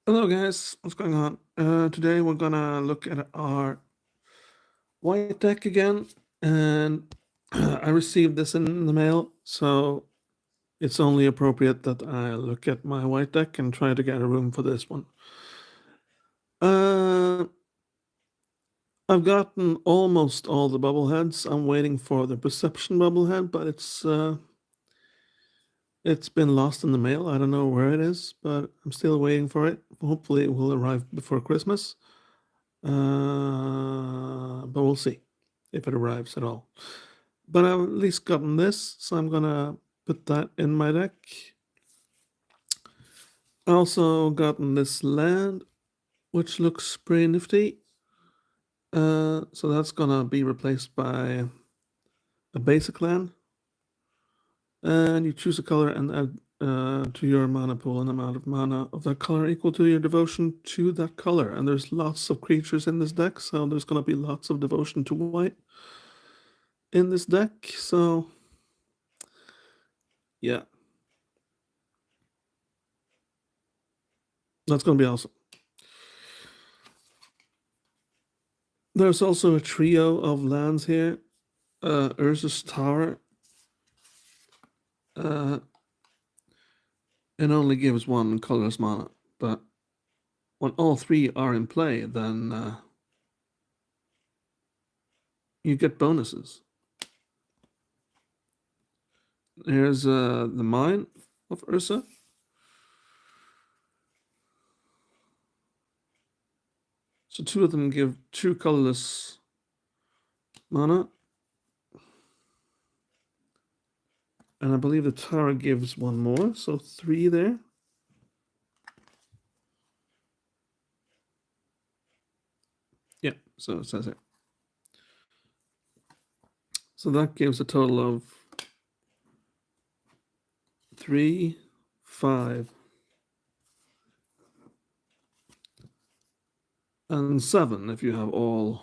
Hello guys, what's going on? Today we're gonna look at our white deck again, and I received this in the mail, so it's only appropriate that I look at my white deck and try to get a room for this one. Uh, I've gotten almost all the bubbleheads. I'm waiting for the perception bubblehead, but it's been lost in the mail. I don't know where it is, but I'm still waiting for it. Hopefully it will arrive before Christmas. But we'll see if it arrives at all. But I've at least gotten this, so I'm gonna put that in my deck. I also gotten this land, which looks pretty nifty. So that's gonna be replaced by a basic land. And you choose a color and add to your mana pool an amount of mana of that color equal to your devotion to that color. And there's lots of creatures in this deck, so there's gonna be lots of devotion to white in this deck. So yeah, that's gonna be awesome. There's also a trio of lands here. Urza's Tower. It only gives one colorless mana, but when all three are in play, then you get bonuses. Here's the Mine of Urza. So two of them give two colorless mana. And I believe the tower gives one more, so three there. Yeah, so it says it. So that gives a total of 3, 5, and 7 if you have all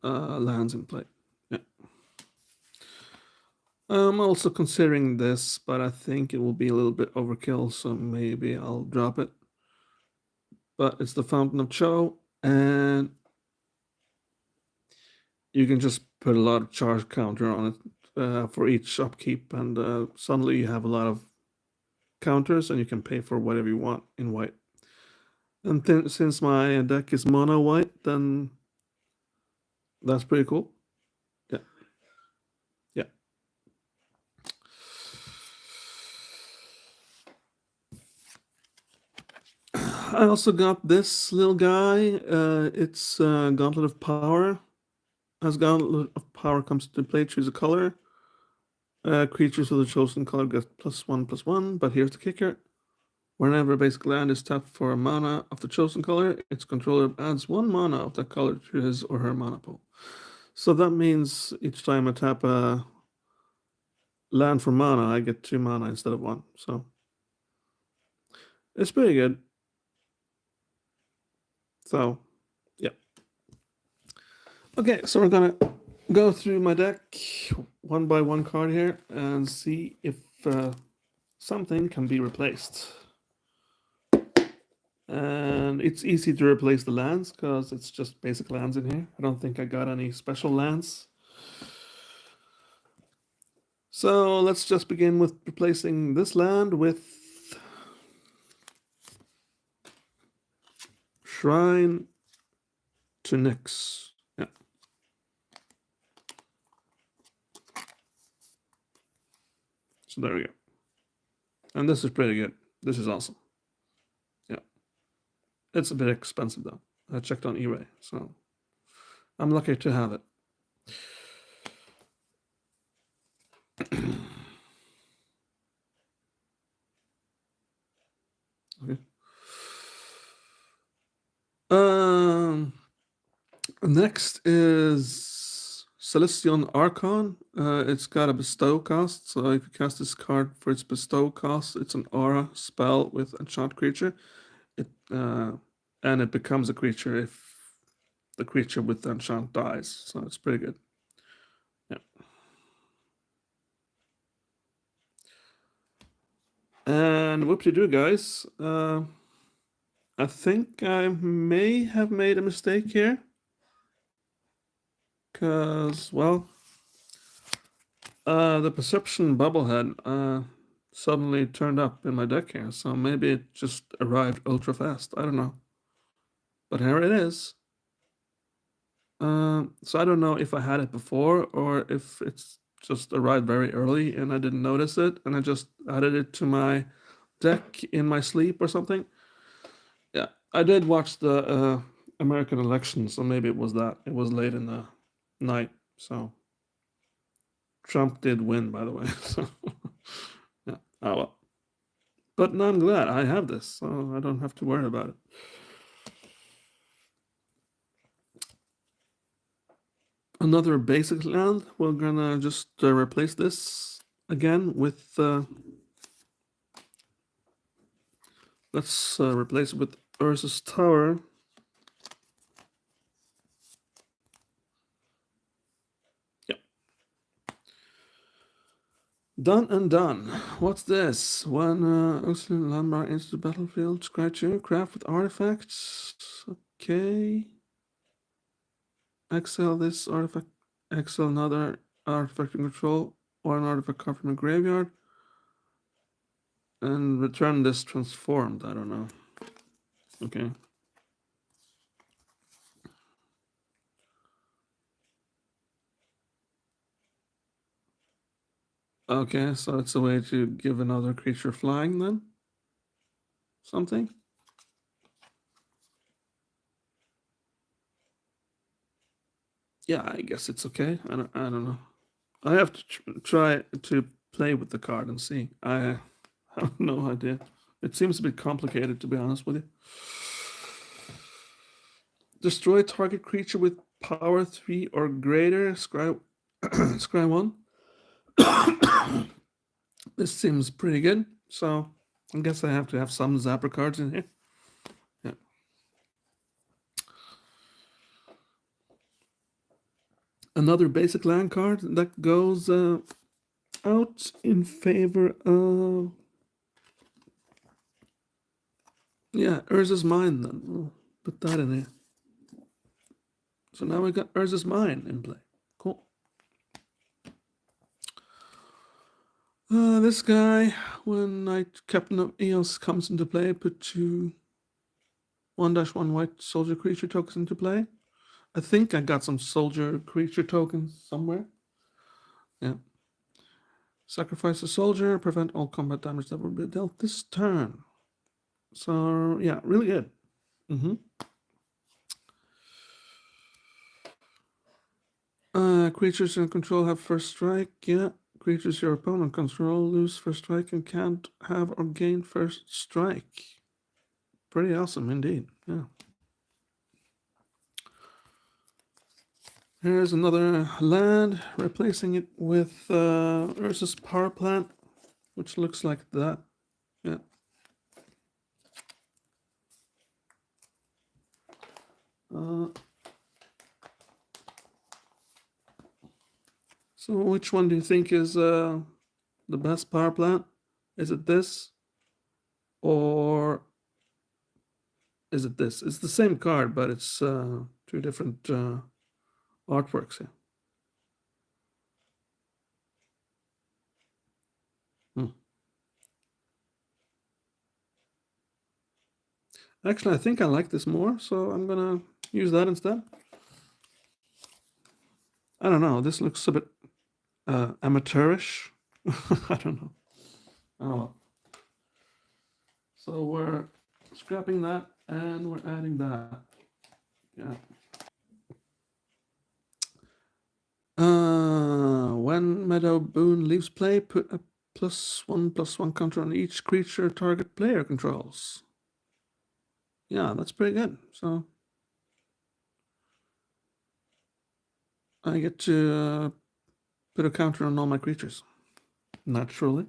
lands in play. Yeah. I'm also considering this, but I think it will be a little bit overkill, so maybe I'll drop it. But it's the Fountain of Cho, and you can just put a lot of charge counter on it for each upkeep, and suddenly you have a lot of counters, and you can pay for whatever you want in white. And since my deck is mono white, then that's pretty cool. Yeah. Yeah. I also got this little guy. It's Gauntlet of Power. As Gauntlet of Power comes to play, choose a color. Creatures with the chosen color get +1/+1, but here's the kicker. Whenever a basic land is tapped for a mana of the chosen color, its controller adds 1 mana of that color to his or her mana pool. So that means each time I tap a land for mana, I get 2 mana instead of 1. So it's pretty good. So, yeah. Okay, so we're gonna go through my deck one by one card here and see if something can be replaced. And it's easy to replace the lands because it's just basic lands in here. I don't think I got any special lands. So let's just begin with replacing this land with Shrine to Nyx. Yeah. So there we go. And this is pretty good. This is awesome. Yeah. It's a bit expensive though. I checked on eBay, so I'm lucky to have it. Okay. Next is Celestion Archon. It's got a bestow cost, so if you cast this card for its bestow cost, it's an aura spell with enchant creature. And it becomes a creature if the creature with the enchant dies. So it's pretty good. Yeah. And whoop-de-doo, guys. I think I may have made a mistake here. Because, well, the Perception Bubblehead suddenly turned up in my deck here. So maybe it just arrived ultra fast. I don't know. But here it is. So I don't know if I had it before or if it's just arrived very early and I didn't notice it and I just added it to my deck in my sleep or something. Yeah, I did watch the American election, so maybe it was that. It was late in the night, so Trump did win, by the way. So yeah, oh well. But now I'm glad I have this, so I don't have to worry about it. Another basic land. We're gonna just replace this again with. Let's replace it with Ursus Tower. Yep. Done and done. What's this? When Ursuline landmark into the battlefield, scratch your craft with artifacts. Okay. Exile this artifact. Exile another artifact in control or an artifact card from a graveyard. And return this transformed. I don't know. Okay. Okay, so it's a way to give another creature flying then? Something? Yeah, I guess it's okay. I don't know. I have to try to play with the card and see. I have no idea. It seems a bit complicated, to be honest with you. Destroy target creature with power 3 or greater. Scry 1. This seems pretty good. So I guess I have to have some Zapper cards in here. Yeah. Another basic land card that goes out in favor of. Yeah, Urza's Mine then. We'll put that in here. So now we got Urza's Mine in play. Cool. This guy, when Knight Captain of Eos comes into play, put 2 1-1 white soldier creature tokens into play. I think I got some soldier creature tokens somewhere. Yeah. Sacrifice a soldier, prevent all combat damage that will be dealt this turn. So, yeah, really good. Creatures in control have first strike. Yeah. Creatures your opponent control lose first strike and can't have or gain first strike. Pretty awesome indeed. Yeah. Here's another land, replacing it with Ursus Power Plant, which looks like that. Yeah. So which one do you think is the best power plant? Is it this? Or is it this? It's the same card, but it's 2 different artworks here. Actually, I think I like this more, so I'm gonna use that instead. I don't know. This looks a bit amateurish. I don't know. Oh. So we're scrapping that and we're adding that. Yeah. When Meadow Boon leaves play, put a +1/+1 counter on each creature target player controls. Yeah, that's pretty good. So I get to put a counter on all my creatures, naturally.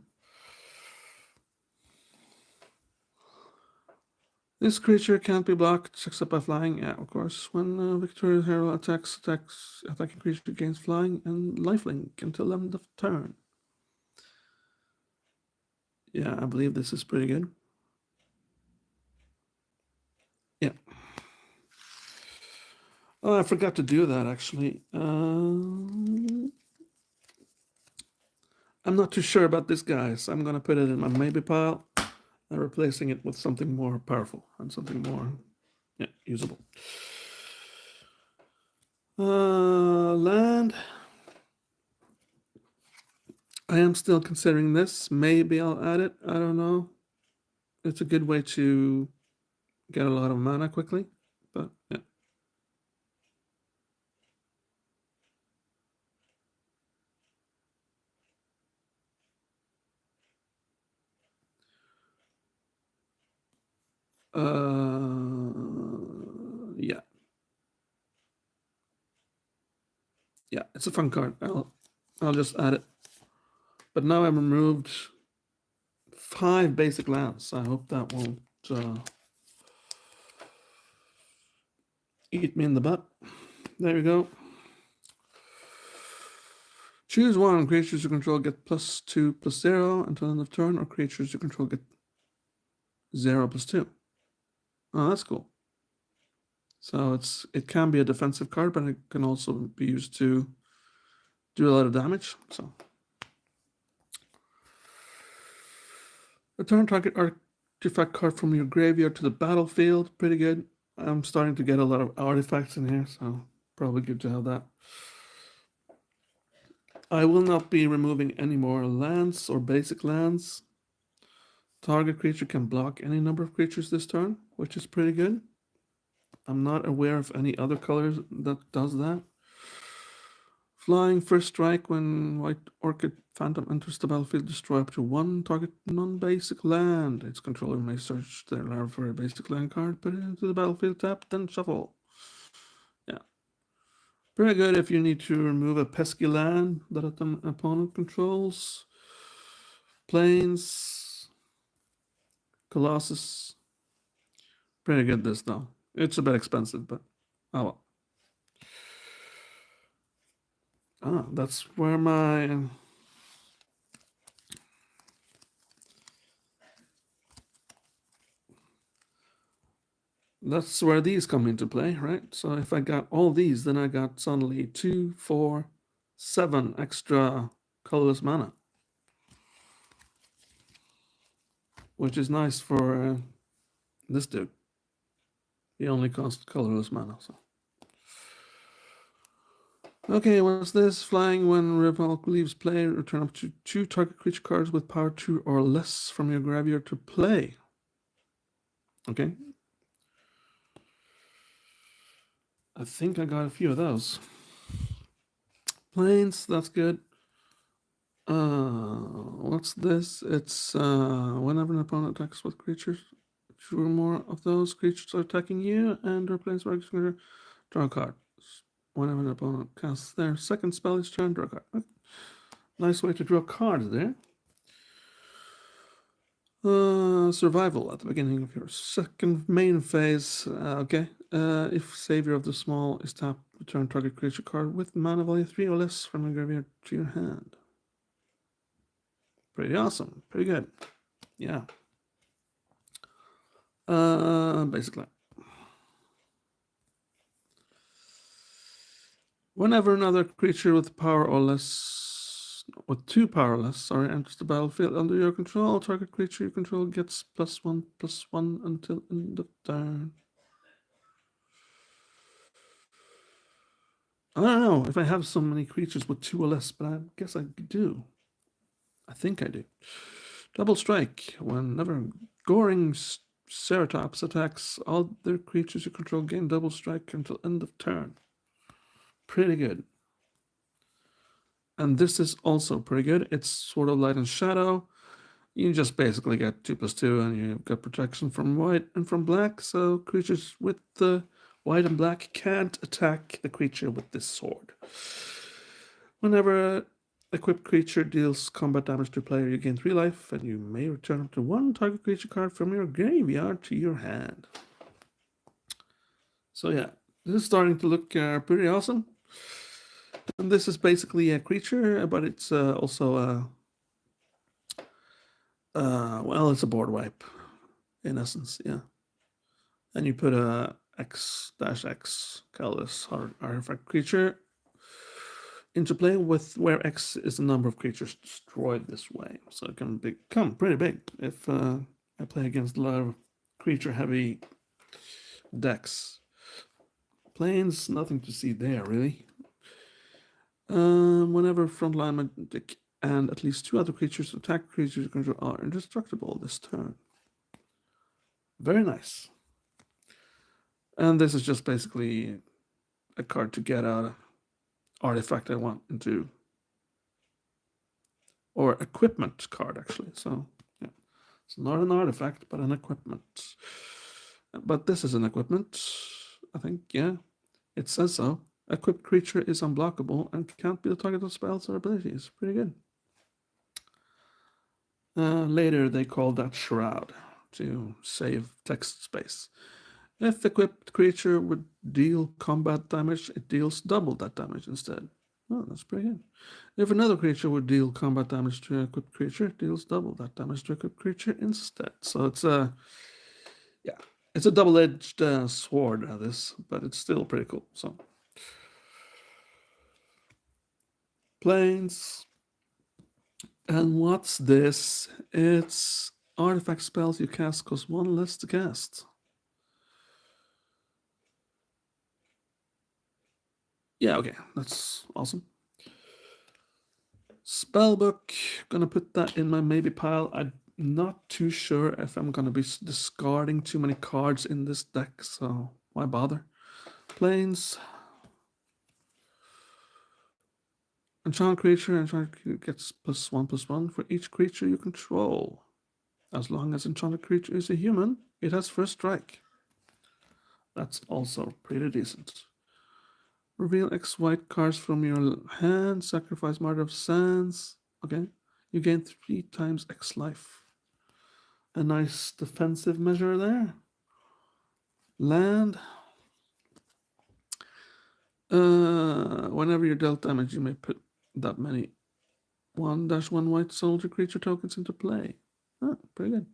This creature can't be blocked except by flying. Yeah, of course. When Victoria's Herald attacks, attacking creature gains flying and lifelink until end of turn. Yeah, I believe this is pretty good. Yeah. Oh, I forgot to do that actually. I'm not too sure about this guy, so I'm gonna put it in my maybe pile and replacing it with something more powerful and something more, yeah, usable. Land. I am still considering this. Maybe I'll add it. I don't know. It's a good way to get a lot of mana quickly, but yeah. Yeah, yeah. It's a fun card. I'll just add it. But now I've removed 5 basic lands. I hope that won't eat me in the butt. There we go. Choose one. Creatures you control get +2/+0 until end of turn, or creatures you control get 0/2. Oh, that's cool. So it can be a defensive card, but it can also be used to do a lot of damage. So return target artifact card from your graveyard to the battlefield. Pretty good. I'm starting to get a lot of artifacts in here, so probably good to have that. I will not be removing any more lands or basic lands. Target creature can block any number of creatures this turn, which is pretty good. I'm not aware of any other colors that does that. Flying first strike when White Orchid Phantom enters the battlefield, destroy up to 1 target non-basic land. Its controller may search their library for a basic land card, put it into the battlefield tap, then shuffle. Yeah. Pretty good if you need to remove a pesky land that an opponent controls. Plains, Colossus. Pretty good this though. It's a bit expensive, but oh well. Ah, that's where my that's where these come into play, right? So if I got all these, then I got suddenly 2, 4, 7 extra colorless mana, which is nice for this dude. He only costs colorless mana, so. Okay, what's this? Flying when Revolk leaves play, return up to 2 target creature cards with power 2 or less from your graveyard to play. Okay. I think I got a few of those. Planes, that's good. What's this? It's whenever an opponent attacks with creatures, 2 or more of those creatures are attacking you, and replace regular draw a card. Whenever an opponent casts their second spell each turn, draw a card. Okay. Nice way to draw cards there. Survival at the beginning of your second main phase. Okay. If Savior of the Small is tapped, return target creature card with mana value 3 or less from your graveyard to your hand. Pretty awesome. Pretty good. Yeah. Basically. Whenever another creature with power or less, with 2 power or less, enters the battlefield under your control, target creature you control gets +1/+1 until end of turn. I don't know if I have so many creatures with 2 or less, but I guess I do. I think I do. Double strike. Whenever Goring Ceratops attacks, all their creatures you control gain double strike until end of turn. Pretty good. And this is also pretty good. It's sort of light and shadow. You just basically get 2/2, and you've got protection from white and from black. So creatures with the white and black can't attack the creature with this sword. Whenever equipped creature deals combat damage to a player, you gain 3 life, and you may return up to 1 target creature card from your graveyard to your hand. So yeah, this is starting to look pretty awesome. And this is basically a creature, but it's also Well, it's a board wipe, in essence, yeah. And you put a X-X colorless artifact creature into play with where X is the number of creatures destroyed this way. So it can become pretty big if I play against a lot of creature-heavy decks. Planes, nothing to see there, really. Whenever frontline magic and at least 2 other creatures attack creatures you control are indestructible this turn. Very nice. And this is just basically a card to get out artifact I want into, or equipment card actually. So yeah, it's not an artifact but an equipment. But this is an equipment, I think. Yeah, it says so. Equipped creature is unblockable and can't be the target of spells or abilities. Pretty good. Later they call that Shroud to save text space. If equipped creature would deal combat damage, it deals double that damage instead. Oh, that's pretty good. If another creature would deal combat damage to an equipped creature, it deals double that damage to an equipped creature instead. So it's a, yeah, it's a double-edged sword, this, but it's still pretty cool. So planes. And what's this? It's artifact spells you cast cost 1 less to cast. Yeah, okay, that's awesome. Spellbook, gonna put that in my maybe pile. I'm not too sure if I'm gonna be discarding too many cards in this deck, so why bother? Planes. Enchant creature gets +1/+1 for each creature you control. As long as enchanted creature is a human, it has first strike. That's also pretty decent. Reveal X white cards from your hand. Sacrifice Martyr of Sands. Okay. You gain 3 times X life. A nice defensive measure there. Land. Whenever you're dealt damage, you may put that many 1/1 white soldier creature tokens into play. Oh, pretty good.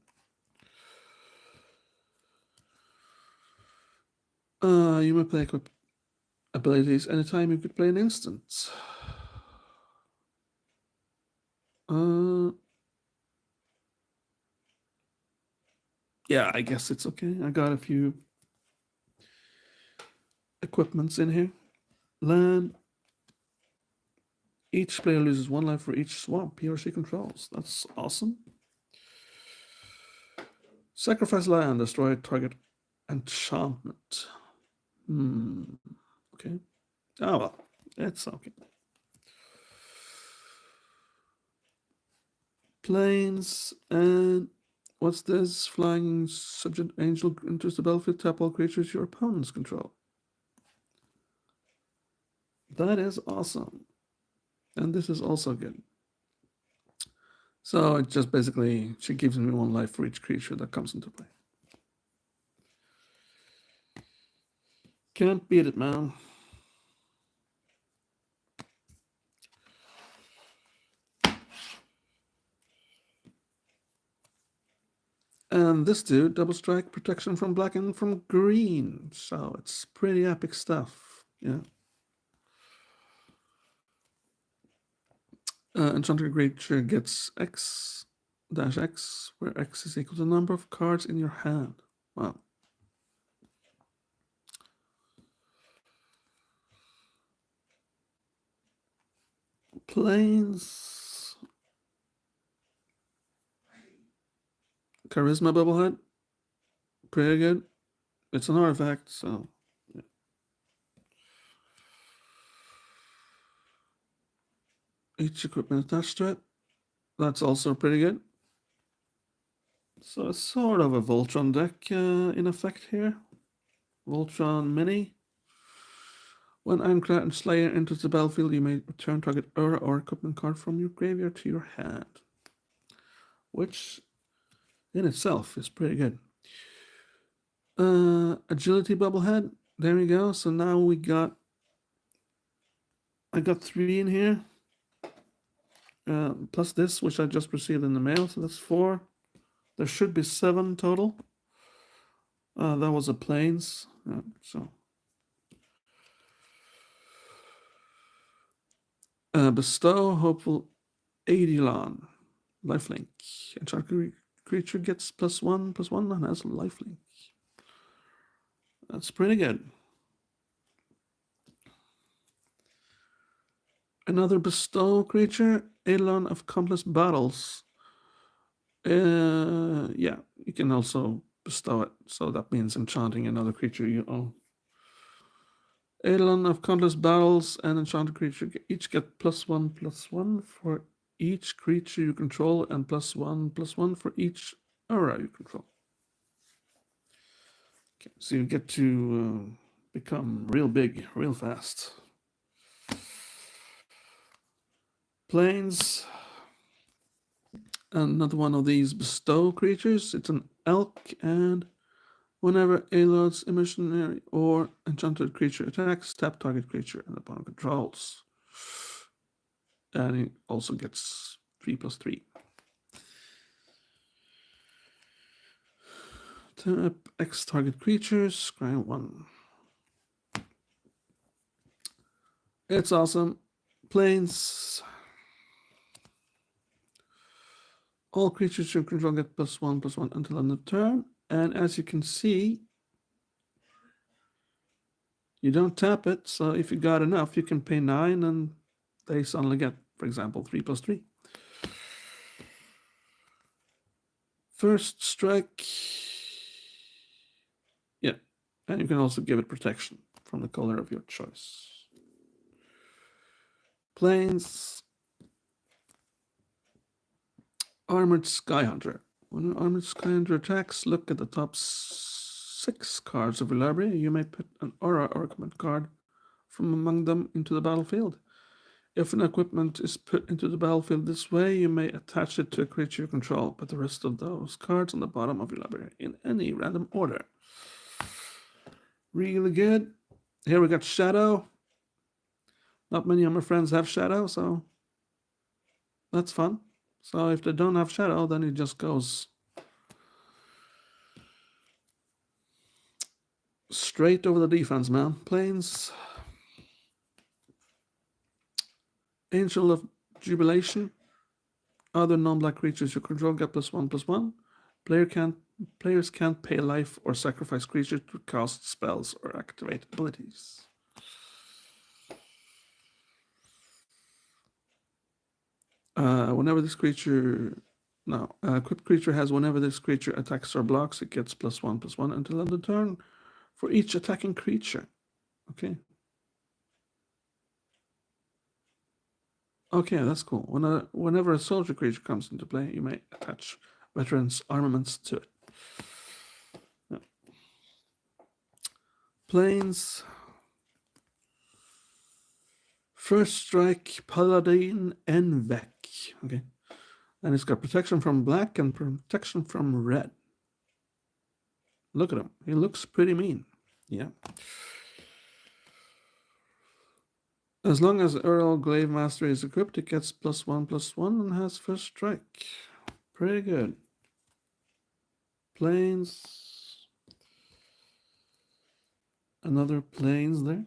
You may play equip abilities anytime you could play an instant. Yeah, I guess it's okay. I got a few equipments in here. Land. Each player loses 1 life for each swamp he or she controls. That's awesome. Sacrifice land, destroy target enchantment. Okay. Oh well, it's okay. Planes, and what's this? Flying subject angel enters the battlefield, tap all creatures your opponents control. That is awesome. And this is also good. So it just basically, she gives me 1 life for each creature that comes into play. Can't beat it, man. And this dude, double strike, protection from black and from green. So it's pretty epic stuff. Yeah. Enchanted creature gets X-X, where X is equal to the number of cards in your hand. Wow. Planes. Charisma Bubblehead. Pretty good. It's an artifact, so. Yeah. Each equipment attached to it. That's also pretty good. So it's sort of a Voltron deck in effect here. Voltron Mini. When Ironclad and Slayer enters the battlefield, you may return target aura or equipment card from your graveyard to your hand. Which, in itself, is pretty good. Agility Bubblehead. There we go. So now I got 3 in here. Plus this, which I just received in the mail, so that's 4. There should be 7 total. That was a plains. So bestow hopeful Adelon. Lifelink. Enchanted creature gets +1/+1 and has lifelink. That's pretty good. Another bestow creature, Adelon of Countless Battles. Yeah, you can also bestow it. So that means enchanting another creature you own. Eidolon of Countless Battles and enchanted creature each get +1/+1 for each creature you control and +1/+1 for each aura you control. Okay, so you get to become real big, real fast. Plains. Another one of these bestow creatures. It's an elk, and whenever Aelod's emissionary or enchanted creature attacks, tap target creature and opponent controls. And it also gets 3/3. Tap X target creatures, grind 1. It's awesome. Plains. All creatures you control get +1/+1 until end of turn. And as you can see, you don't tap it. So if you got enough, you can pay 9 and they suddenly get, for example, 3/3. First strike. Yeah. And you can also give it protection from the color of your choice. Plains. Armored Skyhunter. When an Armored Skyhunter attacks, look at the top 6 cards of your library. You may put an aura or equipment card from among them into the battlefield. If an equipment is put into the battlefield this way, you may attach it to a creature you control, but the rest of those cards on the bottom of your library in any random order. Really good. Here we got Shadow. Not many of my friends have Shadow, so that's fun. So if they don't have Shadow, then it just goes straight over the defense, man. Plains. Angel of Jubilation. Other non-black creatures you control get +1/+1. Players can't pay life or sacrifice creatures to cast spells or activate abilities. Whenever this creature, equipped creature has whenever this creature attacks or blocks, it gets +1/+1 until end of turn for each attacking creature. Okay. Okay, that's cool. Whenever a soldier creature comes into play, you may attach veterans armaments to it. Yeah. Plains. First strike, Paladin Envec. Okay. And it's got protection from black and protection from red. Look at him. He looks pretty mean. Yeah. As long as Earl Glaive Master is equipped, it gets +1/+1 and has first strike. Pretty good. Plains. Another plains there.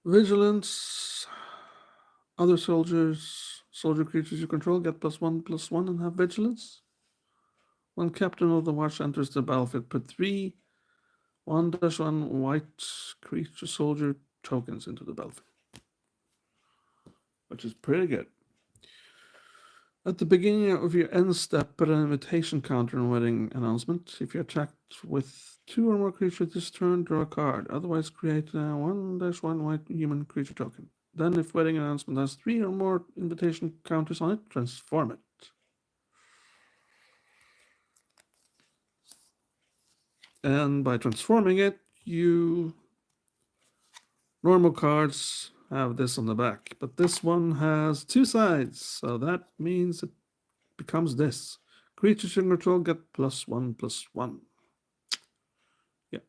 Vigilance. Other soldier creatures you control get +1/+1 and have vigilance. When Captain of the Watch enters the battlefield, put 3 1/1 white creature soldier tokens into the battlefield, which is pretty good. At the beginning of your end step, put an invitation counter in wedding announcement. If you're attacked with 2 or more creatures this turn, draw a card. Otherwise, create a 1/1 white human creature token. Then, if wedding announcement has 3 or more invitation counters on it, transform it. And by transforming it, normal cards have this on the back, but this one has 2 sides, so that means it becomes this. Creatures in control get +1/+1. Yeah.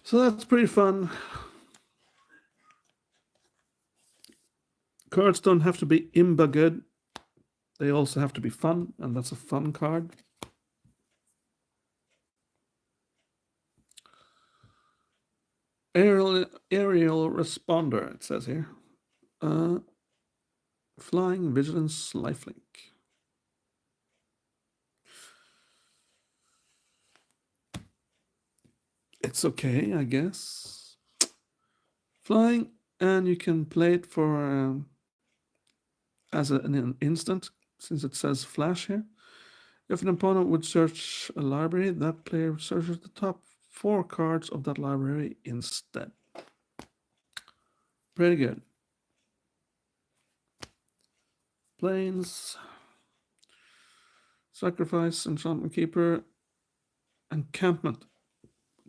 So that's pretty fun. Cards don't have to be imba good. They also have to be fun, and that's a fun card. Aerial Responder, it says here. Flying Vigilance Lifelink. It's okay, I guess. Flying, and you can play it for as an instant, since it says flash here. If an opponent would search a library, that player searches the top 4 cards of that library instead. Pretty good. Planes, Sacrifice, Enchantment Keeper, Encampment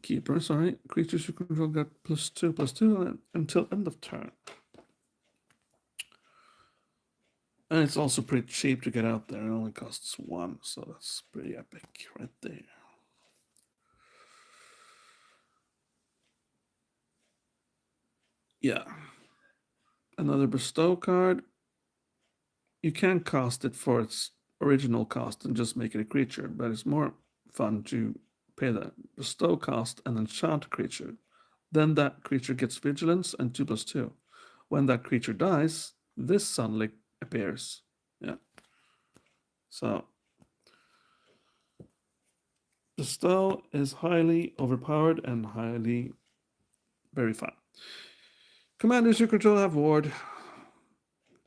Keeper, sorry. Creatures you control get +2/+2 until end of turn. And it's also pretty cheap to get out there. It only costs 1, so that's pretty epic right there. Yeah. Another Bestow card. You can cast it for its original cost and just make it a creature, but it's more fun to pay the Bestow cost and enchant a creature. Then that creature gets Vigilance and 2/2. When that creature dies, this Sunlight appears. Yeah. So Bestow is highly overpowered and highly very fun. Commanders you control have Ward,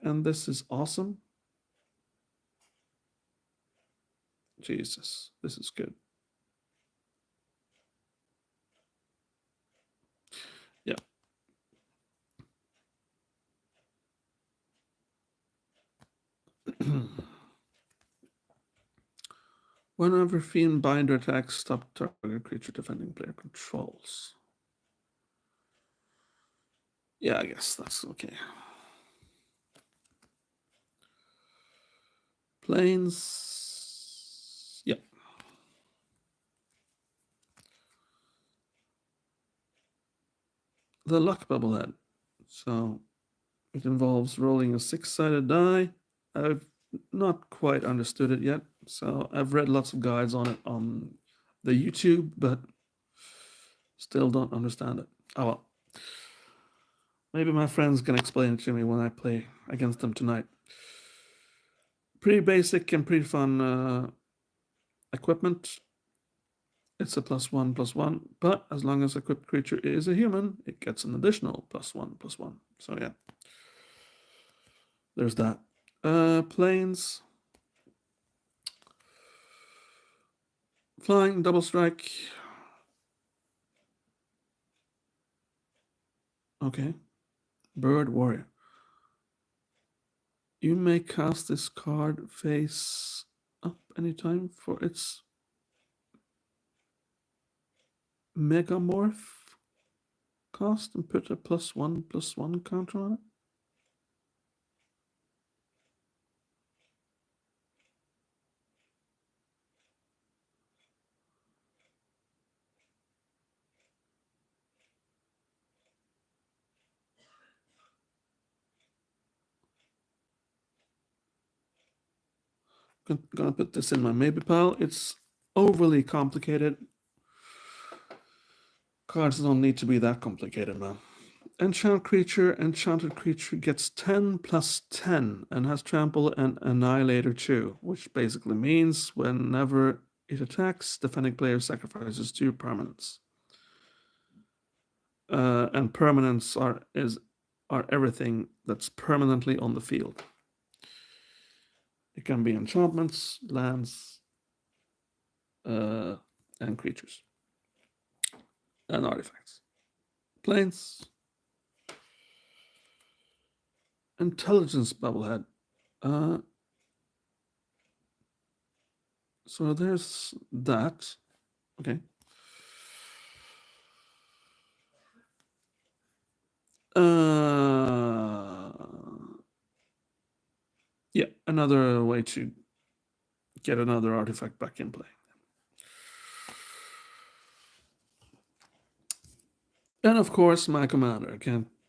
and this is awesome. Jesus, this is good. Yeah. Whenever Fiend Binder attacks, stop target creature defending player controls. Yeah, I guess that's okay. Planes. Yep. The luck bubble head. So it involves rolling a 6-sided die. I've not quite understood it yet. So I've read lots of guides on it on the YouTube, but still don't understand it. Oh well. Maybe my friends can explain it to me when I play against them tonight. Pretty basic and pretty fun equipment. It's a +1/+1, but as long as equipped creature is a human, it gets an additional +1/+1. So yeah, there's that. Planes. Flying, double strike. Okay. Bird Warrior. You may cast this card face up anytime for its Megamorph cost and put a +1/+1 counter on it. Gonna put this in my maybe pile. It's overly complicated. Cards don't need to be that complicated, man. Enchanted creature gets 10/10 and has trample and annihilator 2, which basically means whenever it attacks, defending player sacrifices 2 permanents. And permanents are everything that's permanently on the field. It can be enchantments, lands, and creatures, and artifacts. Planes. Intelligence Bubblehead. So there's that. Okay. Yeah, another way to get another artifact back in play. And of course, my commander. I can't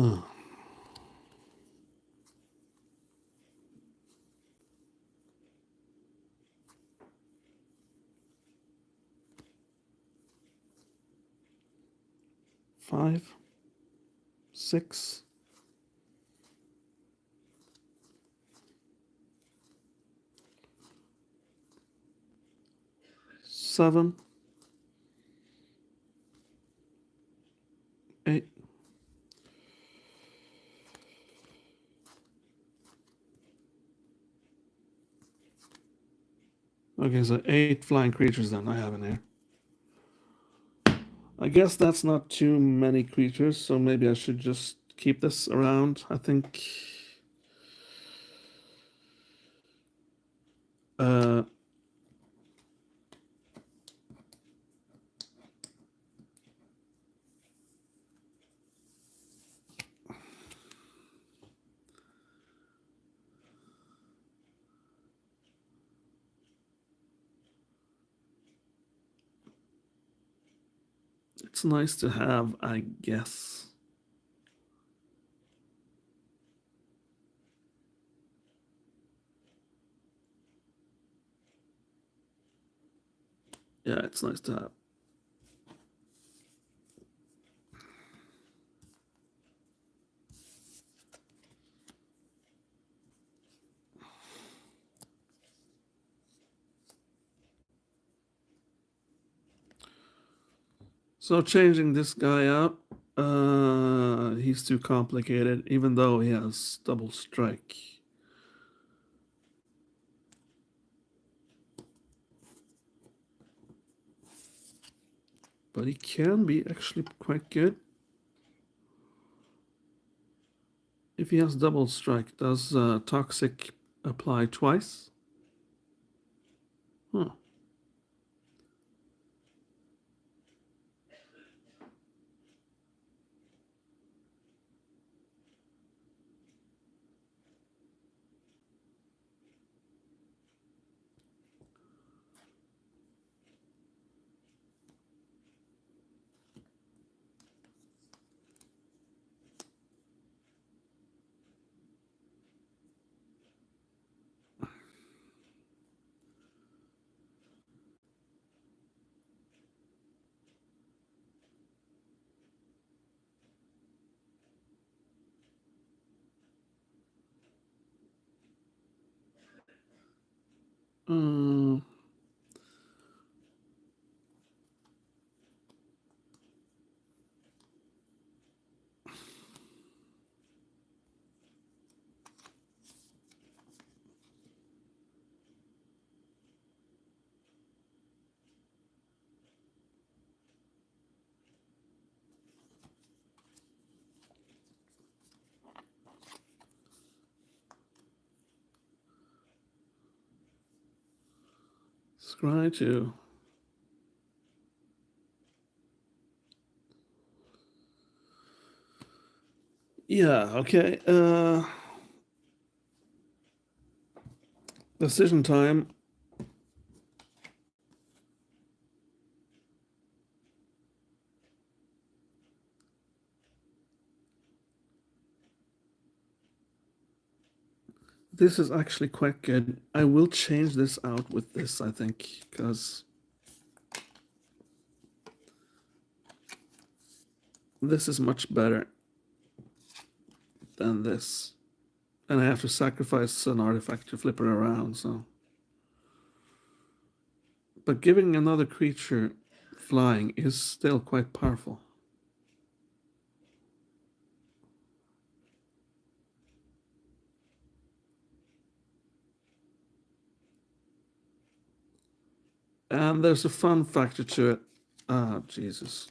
Oh. Five, 6, 7, 8. Okay, so 8 flying creatures then I have in here. I guess that's not too many creatures, so maybe I should just keep this around. I think uh, it's nice to have, I guess. Yeah, it's nice to have. So changing this guy up, he's too complicated, even though he has double strike. But he can be actually quite good. If he has double strike, does toxic apply twice? Huh. Uh, scry to. Yeah, okay. Decision time. This is actually quite good. I will change this out with this, I think, because this is much better than this. And I have to sacrifice an artifact to flip it around, so. But giving another creature flying is still quite powerful. And there's a fun factor to it. Ah, Jesus.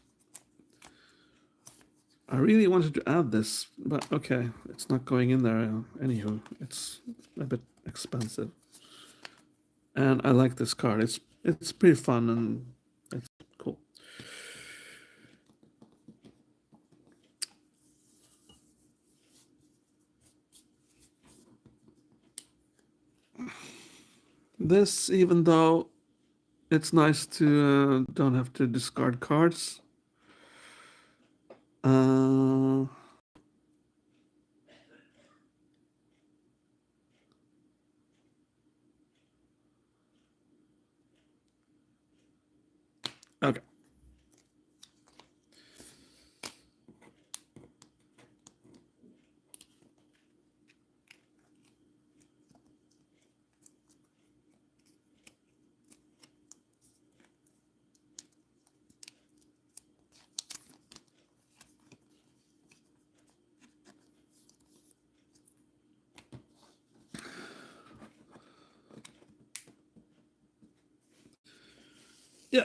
I really wanted to add this, but okay, it's not going in there. Anywho, it's a bit expensive. And I like this card. It's pretty fun and it's cool. This, even though it's nice to don't have to discard cards. Okay. Yeah.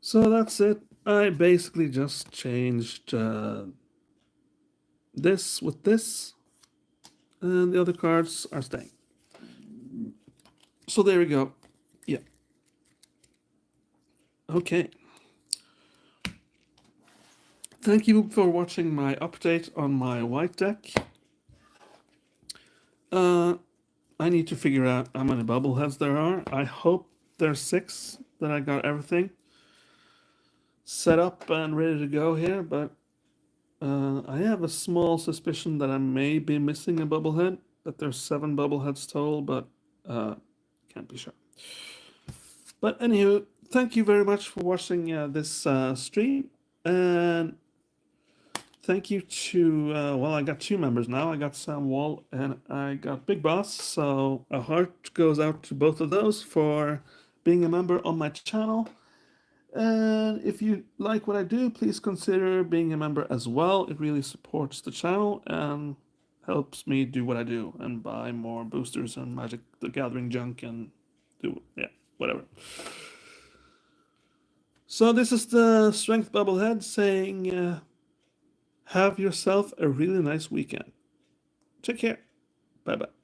So that's it. I basically just changed this with this, and the other cards are staying. So there we go. Yeah. Okay. Thank you for watching my update on my white deck. I need to figure out how many bubbleheads there are. I hope there's 6, that I got everything set up and ready to go here, but I have a small suspicion that I may be missing a bubblehead, that there's 7 bubbleheads total, but can't be sure. But anywho, thank you very much for watching this stream, and thank you to, well, I got 2 members now. I got Sam Wall and I got Big Boss, so a heart goes out to both of those for being a member on my channel. And if you like what I do, please consider being a member as well. It really supports the channel and helps me do what I do and buy more boosters and Magic the Gathering junk and do, yeah, whatever. So this is the Strength Bubblehead saying, have yourself a really nice weekend. Take care. Bye bye.